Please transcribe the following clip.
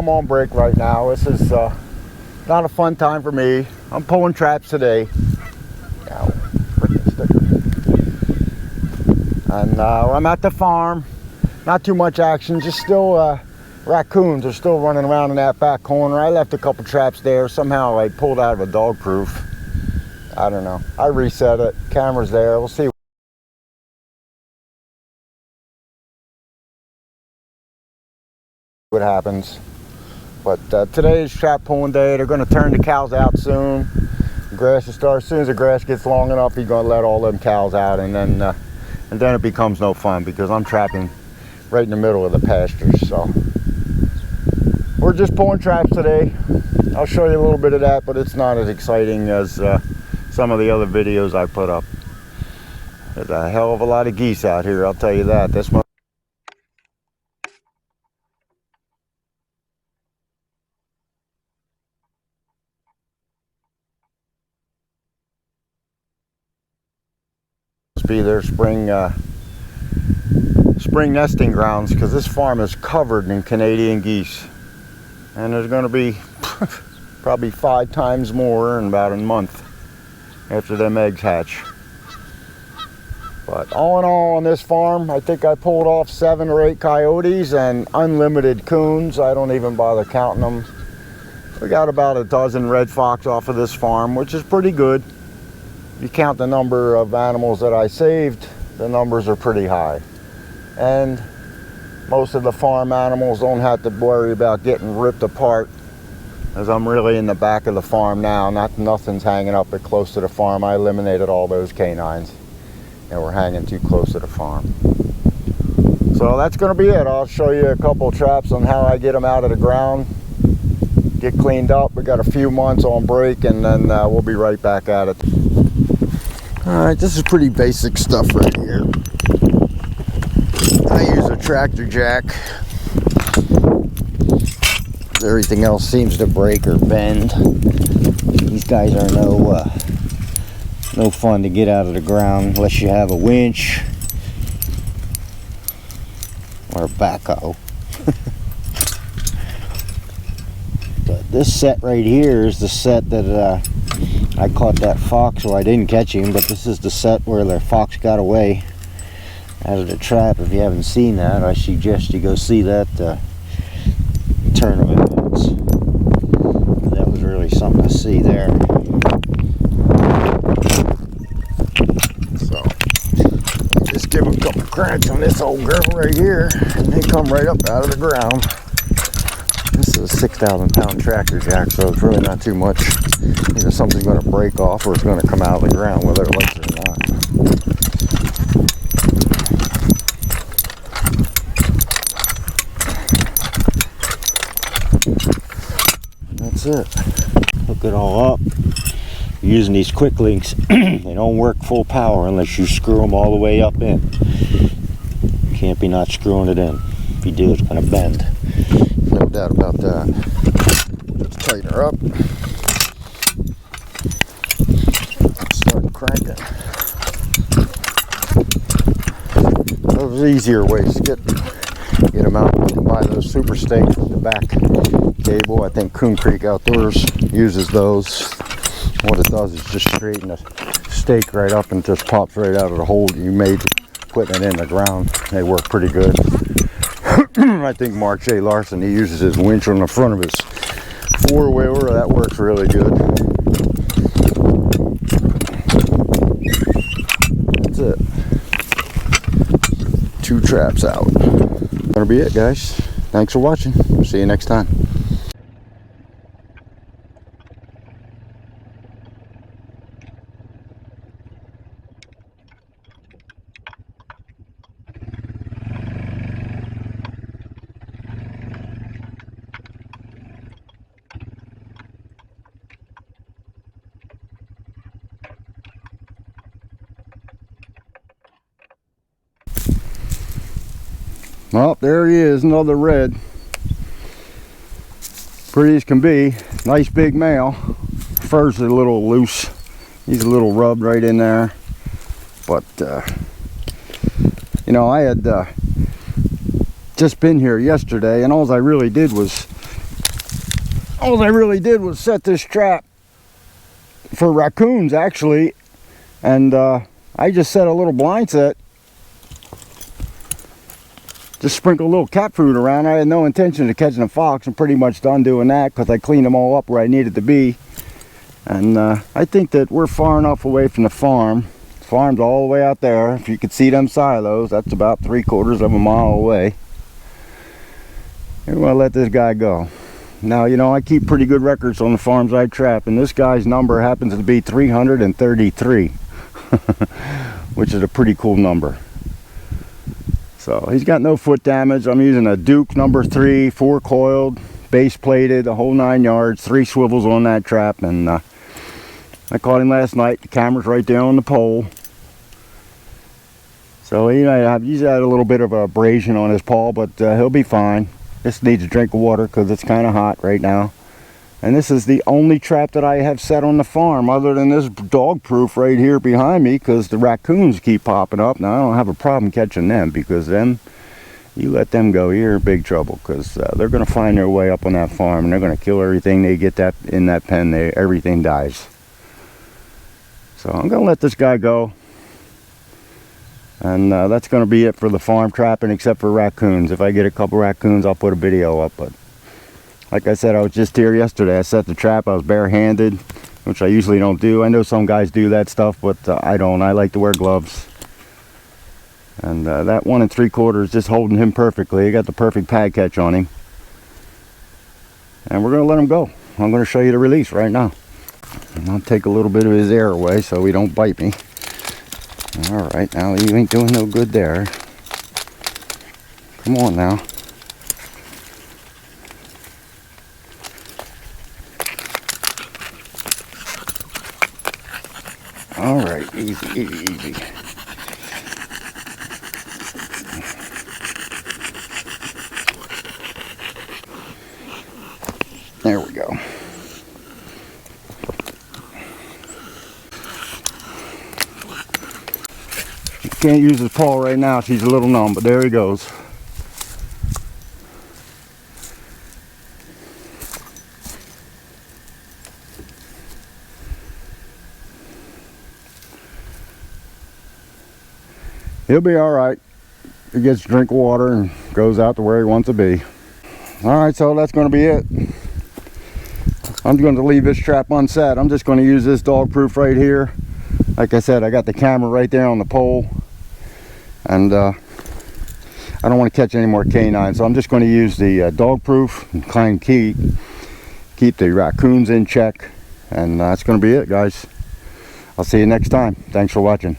I'm on break right now. This is not a fun time for me. I'm pulling traps today. Ow, freaking sticker. And I'm at the farm. Not too much action, just still raccoons are still running around in that back corner. I left a couple traps there. Somehow I pulled out of a dog proof. I don't know. I reset it. Camera's there. We'll see what happens. But today is trap pulling day. They're going to turn the cows out soon. The grass will start. As soon as the grass gets long enough, he's going to let all them cows out, and then it becomes no fun because I'm trapping right in the middle of the pastures. So we're just pulling traps today. I'll show you a little bit of that, but it's not as exciting as some of the other videos I put up. There's a hell of a lot of geese out here, I'll tell you that. This must be their spring nesting grounds, because this farm is covered in Canadian geese, and there's going to be probably 5 times more in about a month after them eggs hatch. But all in all, on this farm, I think I pulled off 7 or 8 coyotes and unlimited coons. I don't even bother counting them. We got about a dozen RedFox off of this farm, which is pretty good. If you count the number of animals that I saved, the numbers are pretty high. And most of the farm animals don't have to worry about getting ripped apart, as I'm really in the back of the farm now. Nothing's hanging up at close to the farm. I eliminated all those canines that were hanging too close to the farm. So that's going to be it. I'll show you a couple traps on how I get them out of the ground, get cleaned up. We got a few months on break, and then we'll be right back at it. Alright, this is pretty basic stuff right here. I use a tractor jack. Everything else seems to break or bend. These guys are no fun to get out of the ground unless you have a winch or a backhoe. But this set right here is the set that I caught that fox. Well, I didn't catch him, but this is the set where the fox got away out of the trap. If you haven't seen that, I suggest you go see that turn of events. That was really something to see there. So just give them a couple cracks on this old girl right here, and they come right up out of the ground. This is a 6,000-pound tractor jack, so it's really not too much. Either something's going to break off or it's going to come out of the ground, whether it likes it or not. That's it. Hook it all up. Using these quick links, they don't work full power unless you screw them all the way up in. Can't be not screwing it in. If you do, it's going to bend. No doubt about that. Just tighten her up. Start cranking. Those easier ways to get them out. You can buy those super stakes with the back cable. I think Coon Creek Outdoors uses those. What it does is just straighten the stake right up and just pops right out of the hole you made putting it in the ground. They work pretty good. I think Mark J. Larson, he uses his winch on the front of his four-wheeler. That works really good. That's it. 2 traps out. That'll be it, guys. Thanks for watching. See you next time. Well, there he is, another red. Pretty as can be. Nice big male. Fur's a little loose. He's a little rubbed right in there. But, you know, I had just been here yesterday, and all I really did was all I really did was set this trap for raccoons actually, and I just set a little blind set. Just sprinkle a little cat food around. I had no intention of catching a fox. I'm pretty much done doing that because I cleaned them all up where I needed to be. And I think that we're far enough away from the farm. The farm's all the way out there. If you could see them silos, that's about 3/4 of a mile away. We're going to let this guy go. Now, you know, I keep pretty good records on the farms I trap, and this guy's number happens to be 333, which is a pretty cool number. So he's got no foot damage. I'm using a Duke number 3, 4-coiled, base plated, the whole 9 yards, 3 swivels on that trap, and I caught him last night. The camera's right there on the pole. So he's had a little bit of abrasion on his paw, but he'll be fine. Just needs a drink of water because it's kind of hot right now. And this is the only trap that I have set on the farm other than this dog proof right here behind me, because the raccoons keep popping up. Now I don't have a problem catching them, because them, you let them go, you're in big trouble, because they're going to find their way up on that farm and they're going to kill everything they get that in that pen. Everything dies. So I'm going to let this guy go. And that's going to be it for the farm trapping, except for raccoons. If I get a couple raccoons, I'll put a video up. But like I said, I was just here yesterday. I set the trap. I was barehanded, which I usually don't do. I know some guys do that stuff, but I don't. I like to wear gloves. And that 1 3/4 is just holding him perfectly. I got the perfect pad catch on him. And we're going to let him go. I'm going to show you the release right now. And I'll take a little bit of his air away so he don't bite me. Alright, now you ain't doing no good there. Come on now. Alright, easy, easy, easy. There we go. Can't use his paw right now, she's a little numb, but there he goes. He'll be alright. He gets a drink of water and goes out to where he wants to be. Alright, so that's going to be it. I'm going to leave this trap unset. I'm just going to use this dog proof right here. Like I said, I got the camera right there on the pole. And I don't want to catch any more canines, so I'm just going to use the dog proof and try and keep the raccoons in check. And that's going to be it, guys. I'll see you next time. Thanks for watching.